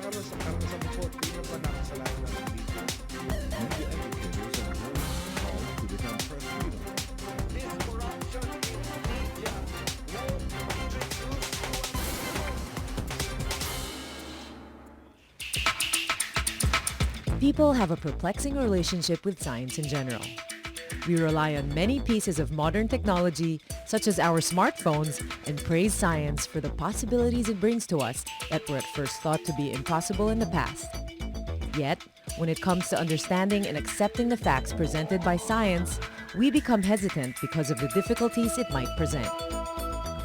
karanasan ko po, tingnan pa nakasalanan ng video. Media educators and journalists call to defend press freedom. This corruption in media. No country choose People have a perplexing relationship with science in general. We rely on many pieces of modern technology, such as our smartphones, and praise science for the possibilities it brings to us that were at first thought to be impossible in the past. Yet, when it comes to understanding and accepting the facts presented by science, we become hesitant because of the difficulties it might present.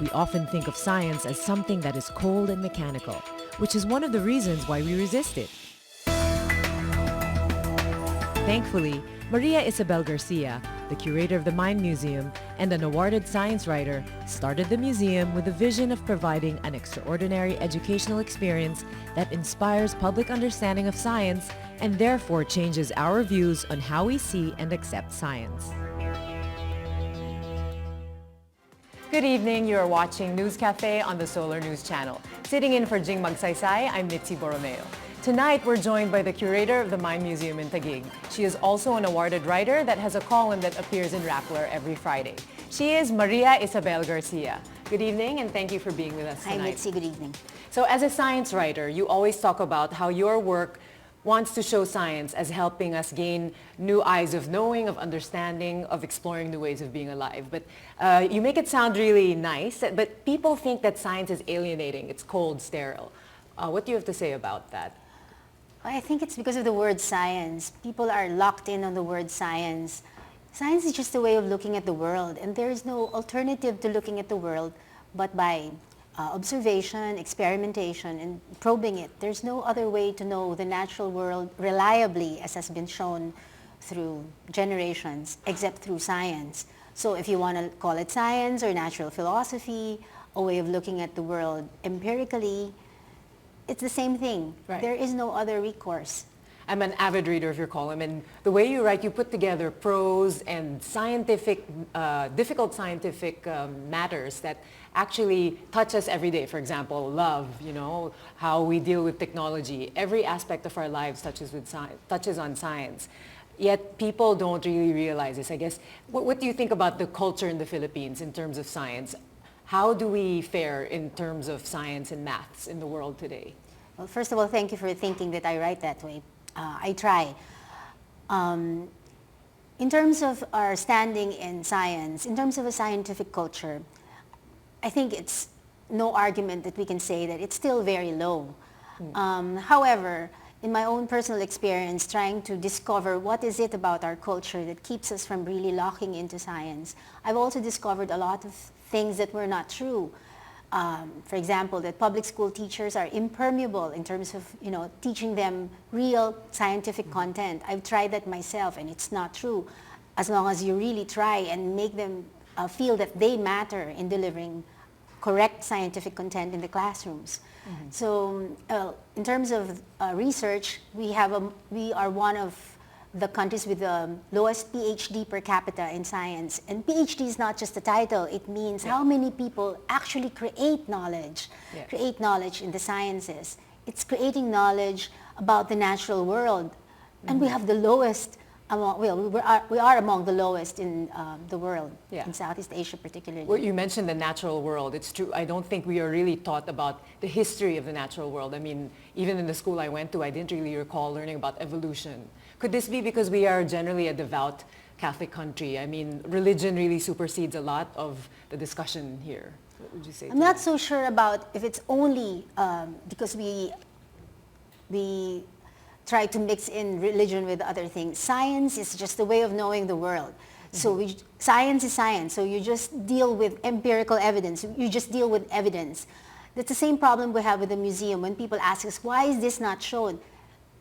We often think of science as something that is cold and mechanical, which is one of the reasons why we resist it. Thankfully, Maria Isabel Garcia, the curator of the Mind Museum and an awarded science writer, started the museum with a vision of providing an extraordinary educational experience that inspires public understanding of science and therefore changes our views on how we see and accept science. Good evening. You are watching News Cafe on the Solar News Channel. Sitting in for Jing Magsaysay, I'm Mitzi Borromeo. Tonight, we're joined by the curator of the Mind Museum in Taguig. She is also an awarded writer that has a column that appears in Rappler every Friday. She is Maria Isabel Garcia. Good evening, and thank you for being with us tonight. Hi, Mitzi. Good evening. So as a science writer, you always talk about how your work wants to show science as helping us gain new eyes of knowing, of understanding, of exploring new ways of being alive. But you make it sound really nice, but people think that science is alienating, it's cold, sterile. What do you have to say about that? I think it's because of the word science. People are locked in on the word science. Science is just a way of looking at the world, and there is no alternative to looking at the world but by observation, experimentation, and probing it. There's no other way to know the natural world reliably, as has been shown through generations, except through science. So if you want to call it science or natural philosophy, a way of looking at the world empirically, it's the same thing. Right. There is no other recourse. I'm an avid reader of your column, and the way you write, you put together prose and scientific, difficult scientific matters that actually touch us every day. For example, love, how we deal with technology. Every aspect of our lives touches on science. Yet people don't really realize this. I guess, what do you think about the culture in the Philippines in terms of science? How do we fare in terms of science and maths in the world today? Well, first of all, thank you for thinking that I write that way. I try. In terms of our standing in science, in terms of a scientific culture, I think it's no argument that we can say that it's still very low. However, in my own personal experience, trying to discover what is it about our culture that keeps us from really locking into science, I've also discovered a lot of things that were not true. For example, that public school teachers are impermeable in terms of, teaching them real scientific content. I've tried that myself, and it's not true. As long as you really try and make them feel that they matter in delivering correct scientific content in the classrooms. So, in terms of research, we are one of the countries with the lowest PhD per capita in science. And PhD is not just a title. It means how many people actually create knowledge in the sciences. It's creating knowledge about the natural world. And we have the lowest, we are among the lowest in the world, in Southeast Asia particularly. Well, you mentioned the natural world. It's true. I don't think we are really taught about the history of the natural world. I mean, even in the school I went to, I didn't really recall learning about evolution. Could this be because we are generally a devout Catholic country? I mean, religion really supersedes a lot of the discussion here. What would you say? I'm not so sure about if it's only because we try to mix in religion with other things. Science is just a way of knowing the world. So science is science. So you just deal with empirical evidence. You just deal with evidence. That's the same problem we have with the museum. When people ask us, why is this not shown?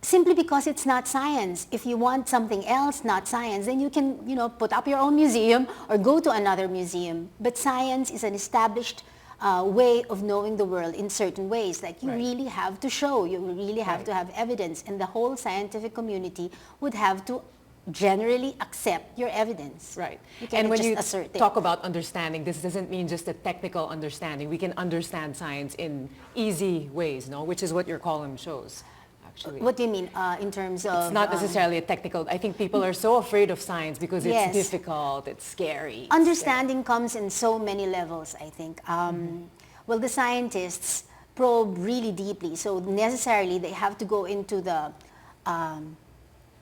Simply because it's not science. If you want something else, not science, then you can, put up your own museum or go to another museum. But science is an established way of knowing the world in certain ways that you really have to show. You really have to have evidence. And the whole scientific community would have to generally accept your evidence. Right. You cannot And when just you assert it. talk about understanding, this doesn't mean just a technical understanding. We can understand science in easy ways, no? Which is what your column shows, actually. What do you mean in terms of... It's not necessarily a technical. I think people are so afraid of science because it's Yes. difficult, it's scary. Understanding comes in so many levels, I think. Well, the scientists probe really deeply, so necessarily they have to go into the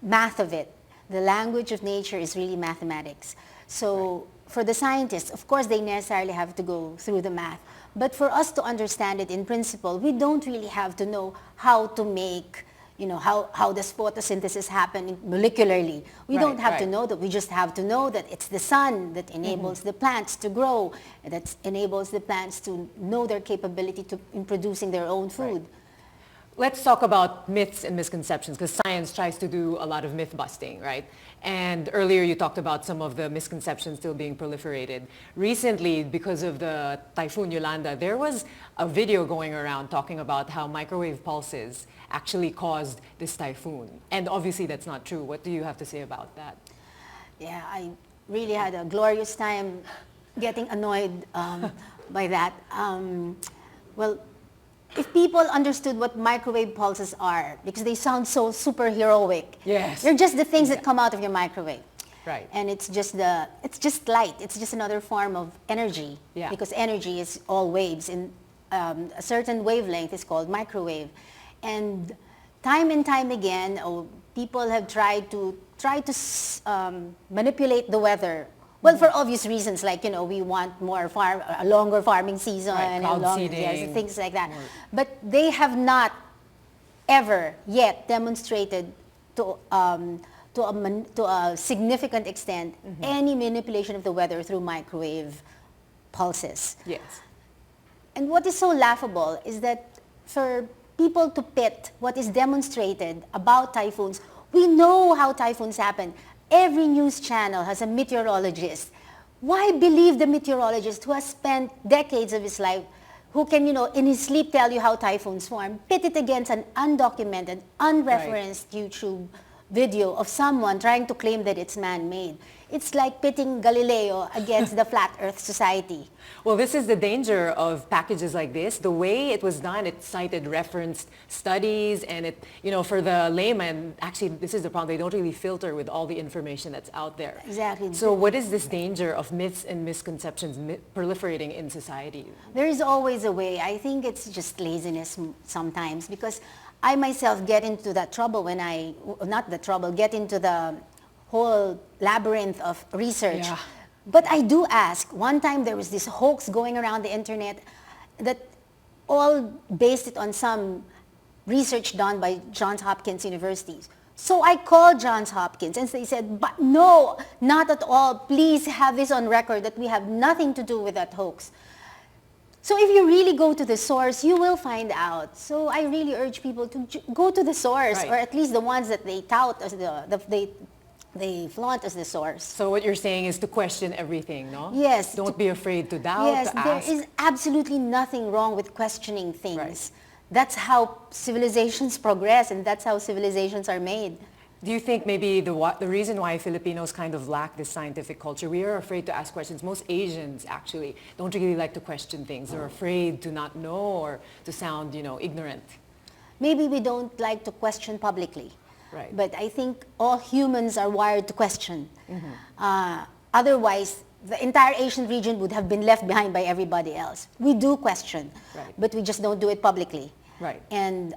math of it. The language of nature is really mathematics. So for the scientists, of course, they necessarily have to go through the math. But for us to understand it in principle, we don't really have to know how to make, how does photosynthesis happen molecularly. We don't have to know that. We just have to know that it's the sun that enables the plants to grow, that enables the plants to know their capability in producing their own food. Let's talk about myths and misconceptions, because science tries to do a lot of myth busting, right? And earlier you talked about some of the misconceptions still being proliferated. Recently, because of the Typhoon Yolanda, there was a video going around talking about how microwave pulses actually caused this typhoon. And obviously that's not true. What do you have to say about that? Yeah, I really had a glorious time getting annoyed by that. Well, if people understood what microwave pulses are, because they sound so superheroic. Yes. They're just the things that come out of your microwave. Right. And it's just light. It's just another form of energy. Yeah. Because energy is all waves. And a certain wavelength is called microwave. And time again, people have tried to manipulate the weather. Well, for obvious reasons, like, we want a longer farming season, Right, cloud seeding. things like that. But they have not ever yet demonstrated to a significant extent any manipulation of the weather through microwave pulses. Yes. And what is so laughable is that for people to pit what is demonstrated about typhoons, we know how typhoons happen. Every news channel has a meteorologist. Why believe the meteorologist who has spent decades of his life, who can, in his sleep tell you how typhoons form, pit it against an undocumented, unreferenced YouTube video of someone trying to claim that it's man-made? It's like pitting Galileo against the Flat Earth Society. Well, this is the danger of packages like this. The way it was done, it cited referenced studies, and it, for the layman, actually, this is the problem. They don't really filter with all the information that's out there. Exactly. So what is this danger of myths and misconceptions proliferating in society? There is always a way. I think it's just laziness sometimes, because I myself get into that trouble get into the whole labyrinth of research. Yeah. But I do ask. One time there was this hoax going around the internet that all based it on some research done by Johns Hopkins University. So I called Johns Hopkins and they said, but no, not at all. Please have this on record that we have nothing to do with that hoax. So if you really go to the source, you will find out. So I really urge people to go to the source, Right. or at least the ones that they tout as they flaunt as the source. So what you're saying is to question everything, no? Yes. Don't be afraid to doubt, Yes, to there ask. is absolutely nothing wrong with questioning things. Right. That's how civilizations progress, and that's how civilizations are made. Do you think maybe the reason why Filipinos kind of lack this scientific culture, we are afraid to ask questions. Most Asians actually don't really like to question things. They're afraid to not know or to sound, ignorant. Maybe we don't like to question publicly. Right. But I think all humans are wired to question. Otherwise, the entire Asian region would have been left behind by everybody else. We do question, Right. but we just don't do it publicly. Right. And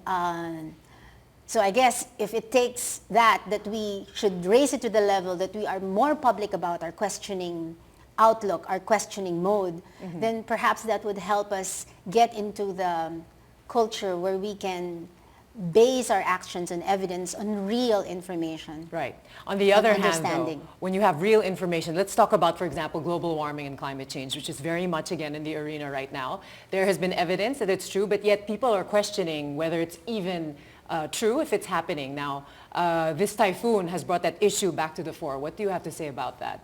so I guess if it takes that we should raise it to the level that we are more public about our questioning outlook, our questioning mode, then perhaps that would help us get into the culture where we can base our actions and evidence on real information. Right. On the other hand, though, understanding. when you have real information, let's talk about, for example, global warming and climate change, which is very much, again, in the arena right now. There has been evidence that it's true, but yet people are questioning whether it's even true if it's happening. Now, this typhoon has brought that issue back to the fore. What do you have to say about that?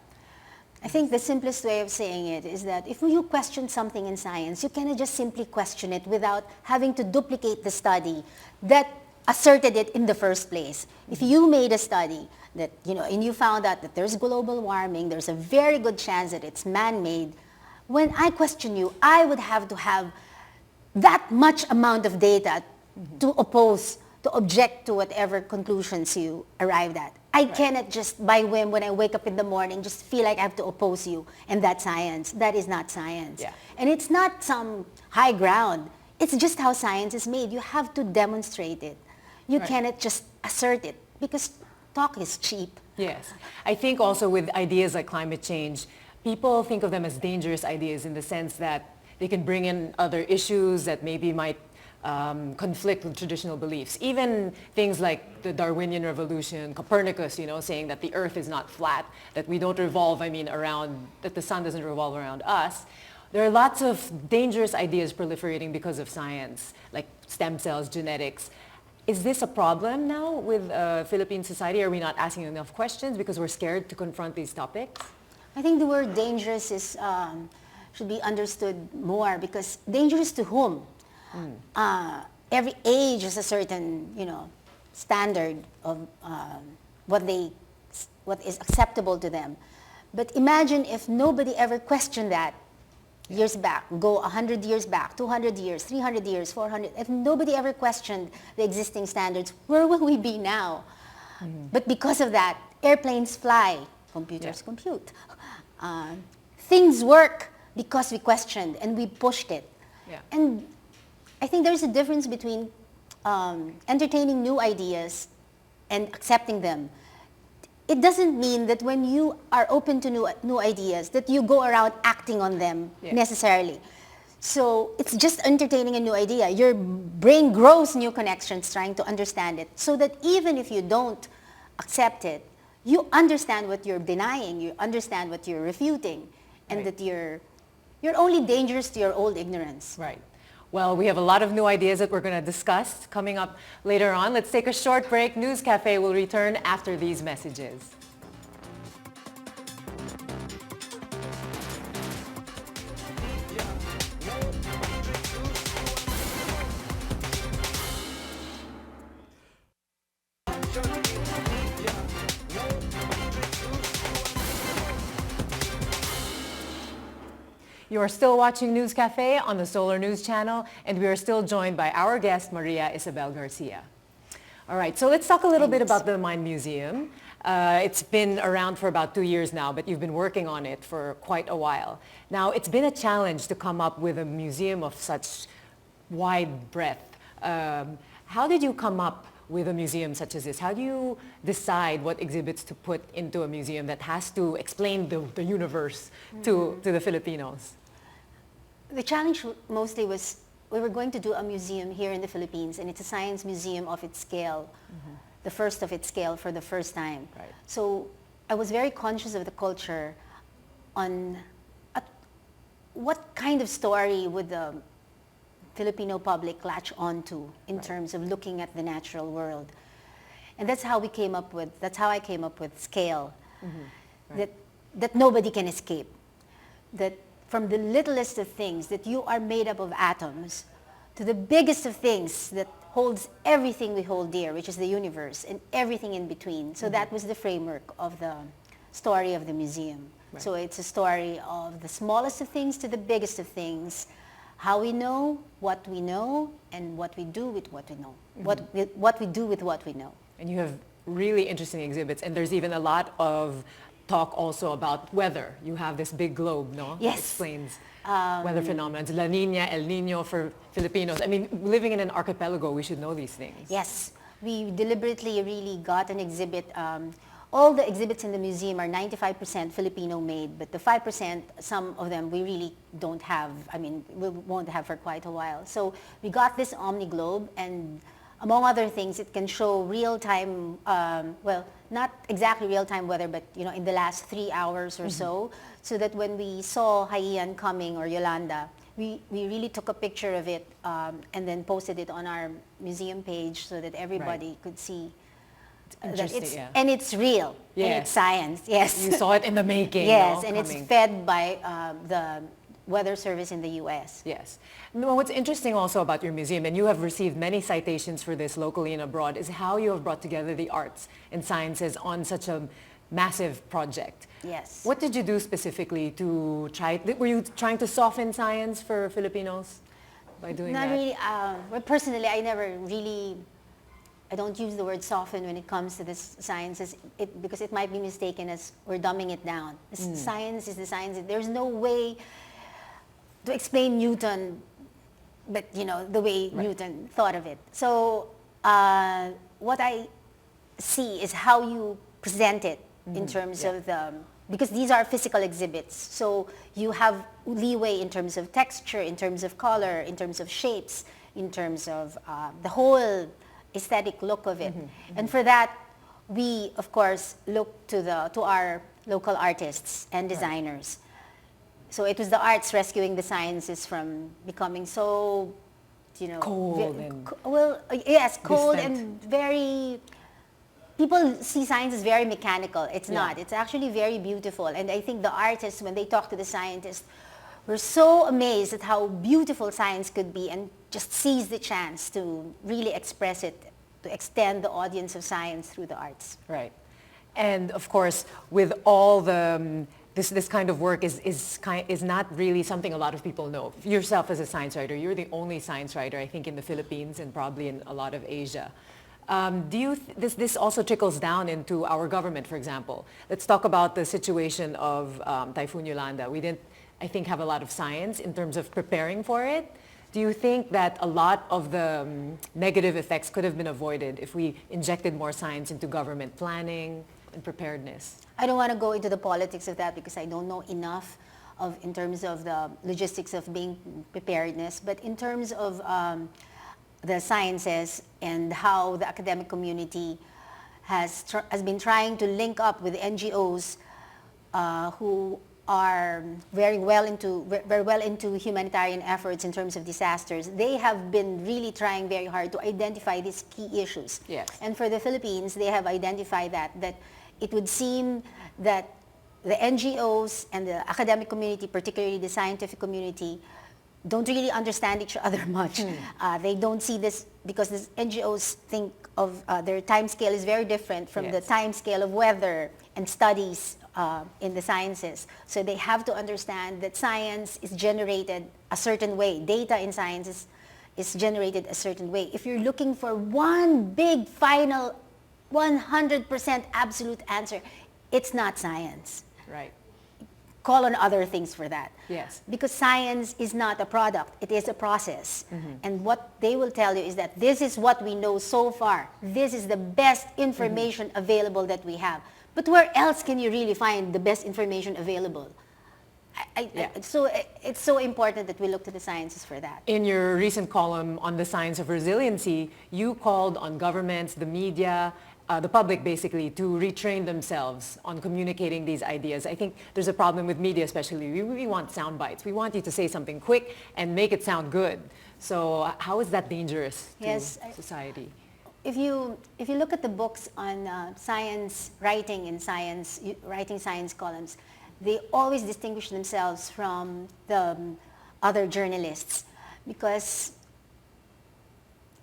I think the simplest way of saying it is that if you question something in science, you cannot just simply question it without having to duplicate the study that asserted it in the first place. If you made a study that, and you found out that there's global warming, there's a very good chance that it's man-made, when I question you, I would have to have that much amount of data to oppose, to object to whatever conclusions you arrived at. I cannot just by whim, when I wake up in the morning, just feel like I have to oppose you, and that's science. That is not science. Yeah. And it's not some high ground. It's just how science is made. You have to demonstrate it. You cannot just assert it, because talk is cheap. Yes. I think also with ideas like climate change, people think of them as dangerous ideas in the sense that they can bring in other issues that maybe might conflict with traditional beliefs. Even things like the Darwinian revolution, Copernicus, saying that the earth is not flat, that we don't revolve, around, that the sun doesn't revolve around us. There are lots of dangerous ideas proliferating because of science, like stem cells, genetics. Is this a problem now with Philippine society? Are we not asking enough questions because we're scared to confront these topics? I think the word dangerous should be understood more, because dangerous to whom? Every age has a certain, standard of what is acceptable to them. But imagine if nobody ever questioned that years back, go 100 years back, 200 years, 300 years, 400. If nobody ever questioned the existing standards, where will we be now? But because of that, airplanes fly, computers compute. Things work because we questioned and we pushed it. Yeah. And I think there's a difference between entertaining new ideas and accepting them. It doesn't mean that when you are open to new ideas that you go around acting on them necessarily. So it's just entertaining a new idea. Your brain grows new connections trying to understand it, so that even if you don't accept it, you understand what you're denying, you understand what you're refuting, and that you're only dangerous to your old ignorance. Right. Well, we have a lot of new ideas that we're going to discuss coming up later on. Let's take a short break. News Cafe will return after these messages. You are still watching News Cafe on the Solar News Channel, and we are still joined by our guest, Maria Isabel Garcia. All right, so let's talk a little bit about the Mind Museum. It's been around for about 2 years now, but you've been working on it for quite a while. Now, it's been a challenge to come up with a museum of such wide breadth. How did you come up with a museum such as this? How do you decide what exhibits to put into a museum that has to explain the universe to the Filipinos? The challenge mostly was we were going to do a museum here in the Philippines, and it's a science museum of its scale, the first of its scale for the first time. Right. So I was very conscious of the culture on what kind of story would the Filipino public latch onto in terms of looking at the natural world. And that's how I came up with scale, that nobody can escape. That from the littlest of things, that you are made up of atoms, to the biggest of things that holds everything we hold dear, which is the universe, and everything in between. So that was the framework of the story of the museum. Right. So it's a story of the smallest of things to the biggest of things, how we know, and what we do with what we know. What we do with what we know. And you have really interesting exhibits, and there's even a lot of talk also about weather. You have this big globe, no? Yes. That explains weather phenomena. La Niña, El Niño for Filipinos. I mean, living in an archipelago, we should know these things. Yes. We deliberately really got an exhibit. All the exhibits in the museum are 95% Filipino made, but the 5%, some of them we really don't have. I mean, we won't have for quite a while. So we got this Omni Globe, and among other things, it can show real-time, not exactly real-time weather, but in the last 3 hours or so that when we saw Haiyan coming or Yolanda, we really took a picture of it and then posted it on our museum page so that everybody could see. And it's real, and it's science, yes. You saw it in the making. Yes, and it's fed by Weather Service in the U.S. Yes. No, what's interesting also about your museum, and you have received many citations for this locally and abroad, is how you have brought together the arts and sciences on such a massive project. Yes. What did you do specifically to try, were you trying to soften science for Filipinos by doing Not that? really. Well, personally, I don't use the word soften when it comes to this sciences because it might be mistaken as we're dumbing it down. Science is the science. There's no way to explain Newton, but the way Newton thought of it. So what I see is how you present it in terms of because these are physical exhibits. So you have leeway in terms of texture, in terms of color, in terms of shapes, in terms of the whole aesthetic look of it. And for that, we, of course, look to our local artists and designers. So it was the arts rescuing the sciences from becoming so, Cold and cold distant. and very, people see science as very mechanical. It's not. It's actually very beautiful. And I think the artists, when they talk to the scientists, were so amazed at how beautiful science could be and just seized the chance to really express it, to extend the audience of science through the arts. Right. And of course, with all the, this kind of work is not really something a lot of people know. Yourself as a science writer, you're the only science writer, I think, in the Philippines and probably in a lot of Asia. This also trickles down into our government, for example. Let's talk about the situation of Typhoon Yolanda. We didn't, I think, have a lot of science in terms of preparing for it. Do you think that a lot of the negative effects could have been avoided if we injected more science into government planning and preparedness? I don't want to go into the politics of that because I don't know enough in terms of the logistics of being preparedness. But in terms of the sciences and how the academic community has been trying to link up with NGOs who are very well into humanitarian efforts in terms of disasters. They have been really trying very hard to identify these key issues. Yes. And for the Philippines, they have identified that it would seem that the NGOs and the academic community, particularly the scientific community, don't really understand each other much. They don't see this because the NGOs think of their time scale is very different from the time scale of weather and studies in the sciences. So they have to understand that science is generated a certain way. Data in science is generated a certain way. If you're looking for one big final 100% absolute answer, it's not science. Right. Call on other things for that. Yes. Because science is not a product, it is a process. And what they will tell you is that this is what we know so far. This is the best information available that we have. But where else can you really find the best information available? So it's so important that we look to the sciences for that. In your recent column on the science of resiliency, you called on governments, the media, the public basically, to retrain themselves on communicating these ideas. I think there's a problem with media especially. We want sound bites. We want you to say something quick and make it sound good. So how is that dangerous to society? If you look at the books on science writing and writing science columns, they always distinguish themselves from the other journalists because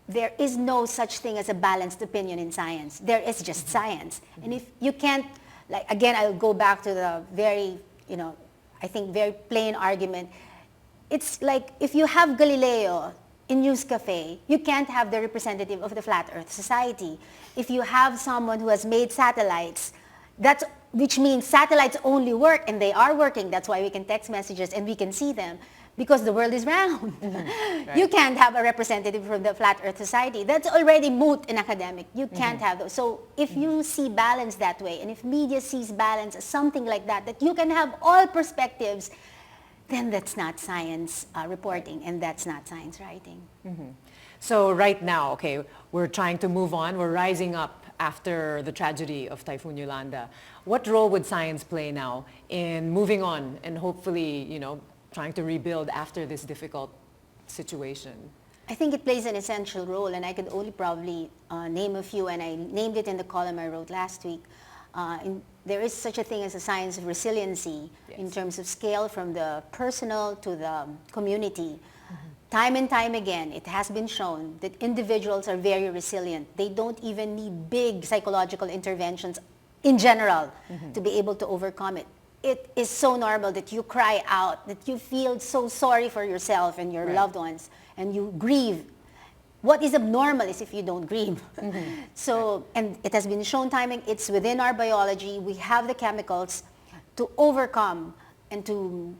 there is no such thing as a balanced opinion in science. There is just science. And if you can't, like, again, I'll go back to the very, I think very plain argument. It's like if you have Galileo in News Cafe, you can't have the representative of the Flat Earth Society. If you have someone who has made satellites, which means satellites only work, and they are working. That's why we can text messages and we can see them, because the world is round. Right. You can't have a representative from the Flat Earth Society. That's already moot in academic. You can't have those. So if you see balance that way, and if media sees balance as something like that you can have all perspectives, then that's not science reporting, and that's not science writing. So right now, we're trying to move on. We're rising up after the tragedy of Typhoon Yolanda. What role would science play now in moving on and hopefully, trying to rebuild after this difficult situation? I think it plays an essential role, and I could only probably name a few, and I named it in the column I wrote last week. There is such a thing as a science of resiliency in terms of scale from the personal to the community. Time and time again, it has been shown that individuals are very resilient. They don't even need big psychological interventions in general to be able to overcome it. It is so normal that you cry out, that you feel so sorry for yourself and your loved ones, and you grieve. What is abnormal is if you don't grieve. So, and it has been shown timing, it's within our biology. We have the chemicals to overcome and to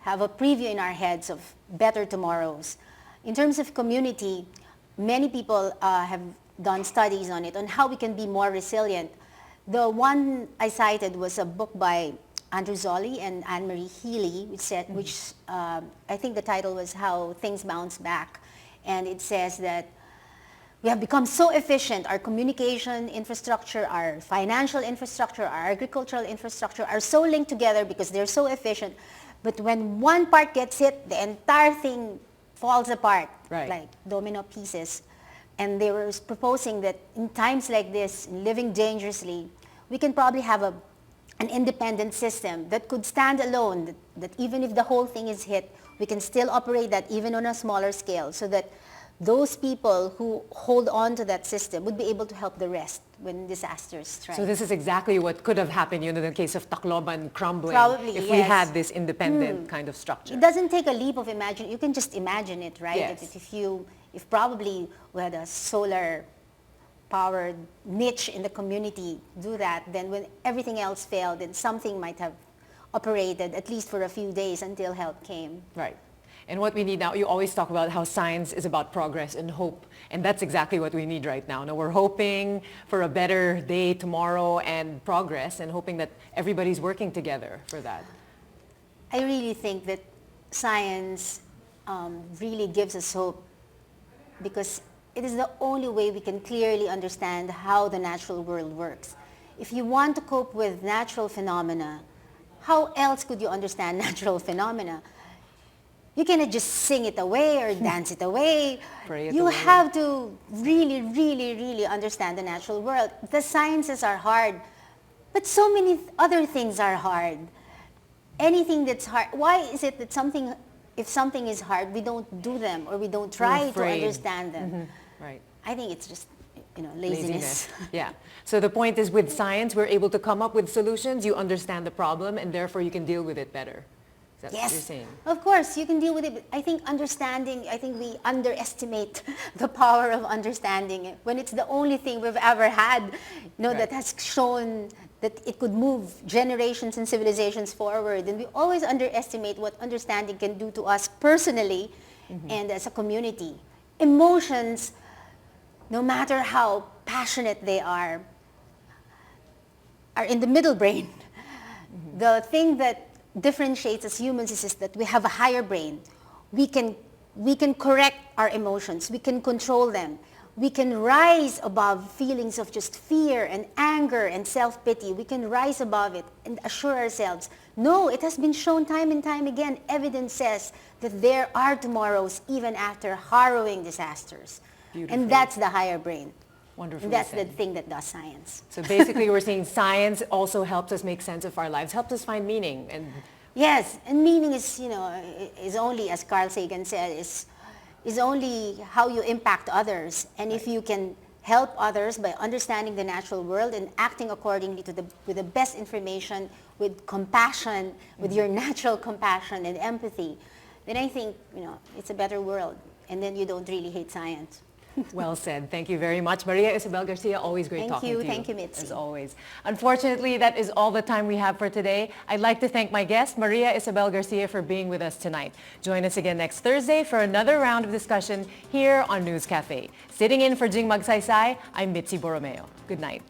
have a preview in our heads of better tomorrows. In terms of community, many people have done studies on it, on how we can be more resilient. The one I cited was a book by Andrew Zolli and Anne-Marie Healy, which I think the title was How Things Bounce Back. And it says that we have become so efficient. Our communication infrastructure, our financial infrastructure, our agricultural infrastructure are so linked together because they're so efficient. But when one part gets hit, the entire thing falls apart like domino pieces. And they were proposing that in times like this, living dangerously, we can probably have an independent system that could stand alone, that even if the whole thing is hit, we can still operate that even on a smaller scale, so that those people who hold on to that system would be able to help the rest when disasters strike. So this is exactly what could have happened, in the case of Tacloban crumbling, Probably, if we had this independent kind of structure. It doesn't take a leap of imagination. You can just imagine it, right? Yes. That if probably we had a solar powered niche in the community do that, then when everything else failed, then something might have operated at least for a few days until help came. Right. And what we need now, you always talk about how science is about progress and hope. And that's exactly what we need right now. Now we're hoping for a better day tomorrow and progress, and hoping that everybody's working together for that. I really think that science really gives us hope, because it is the only way we can clearly understand how the natural world works. If you want to cope with natural phenomena, how else could you understand natural phenomena? You cannot just sing it away or dance it away. You have to really, really, really understand the natural world. The sciences are hard, but so many other things are hard. Anything that's hard, why is it that if something is hard, we don't do them, or we don't try to understand them? Right. I think it's just, laziness. Yeah. So the point is, with science, we're able to come up with solutions. You understand the problem, and therefore you can deal with it better. That's what you're saying. Of course, you can deal with it. But I think we underestimate the power of understanding it, when it's the only thing we've ever had, that has shown that it could move generations and civilizations forward. And we always underestimate what understanding can do to us personally and as a community. Emotions, no matter how passionate they are in the middle brain. The thing that differentiates us humans is that we have a higher brain. We can correct our emotions. We can control them. We can rise above feelings of just fear and anger and self-pity. We can rise above it and assure ourselves, no, it has been shown time and time again. Evidence says that there are tomorrows even after harrowing disasters. Beautiful. And that's the higher brain. Wonderful. And that's the thing that does science. So basically we're saying science also helps us make sense of our lives, helps us find meaning. And yes, and meaning is, is only, as Carl Sagan said, is only how you impact others. And if you can help others by understanding the natural world and acting accordingly with the best information, with compassion, with your natural compassion and empathy, then I think, it's a better world. And then you don't really hate science. Well said. Thank you very much. Maria Isabel Garcia, always great talking to you. Thank you, Mitzi. As always. Unfortunately, that is all the time we have for today. I'd like to thank my guest, Maria Isabel Garcia, for being with us tonight. Join us again next Thursday for another round of discussion here on News Cafe. Sitting in for Jing Magsaysay, I'm Mitzi Borromeo. Good night.